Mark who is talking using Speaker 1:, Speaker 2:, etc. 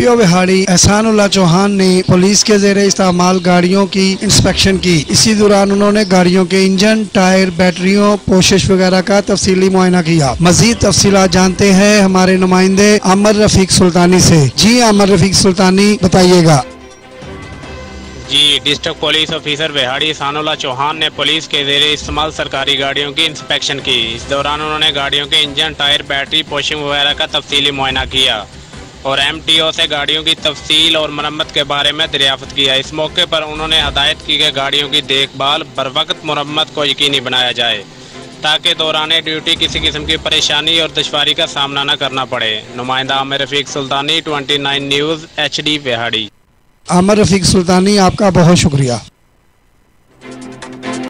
Speaker 1: MPO बिहाड़ी Ehsanullah Chauhan ने police के ज़ेरे इस्तेमाल गाड़ियों की इंस्पेक्शन की। इसी दौरान उन्होंने गाड़ियों के इंजन, टायर, बैटरियों, पोशिश वगैरह का तफसीली मुआयना किया। मजीद तफसीलात जानते हैं हमारे नुमाइंदे आमिर रफीक सुल्तानी से। जी आमिर रफीक सुल्तानी, बताइएगा।
Speaker 2: जी, डिस्ट्रिक्ट पुलिस ऑफिसर बिहाड़ी एहसानुल्लाह चौहान ने पुलिस के ज़ेरे इस्तेमाल सरकारी गाड़ियों की इंस्पेक्शन की। इस दौरान उन्होंने गाड़ियों के इंजन, टायर, बैटरी, पोशिंग वगैरह का तफसीली मुआयना किया और MTO से गाड़ियों की तफसील और मरम्मत के बारे में दरियाफ्त किया। इस मौके पर उन्होंने हदायत की कि गाड़ियों की देखभाल बरवक्त मरम्मत को यकीनी बनाया जाए ताकि दौरान ड्यूटी किसी किस्म की परेशानी और दुश्वारी का सामना न करना पड़े। नुमाइंदा आमिर रफीक सुल्तानी, 29 न्यूज़ HD बिहाड़ी।
Speaker 1: आमिर रफीक सुल्तानी, आपका बहुत शुक्रिया।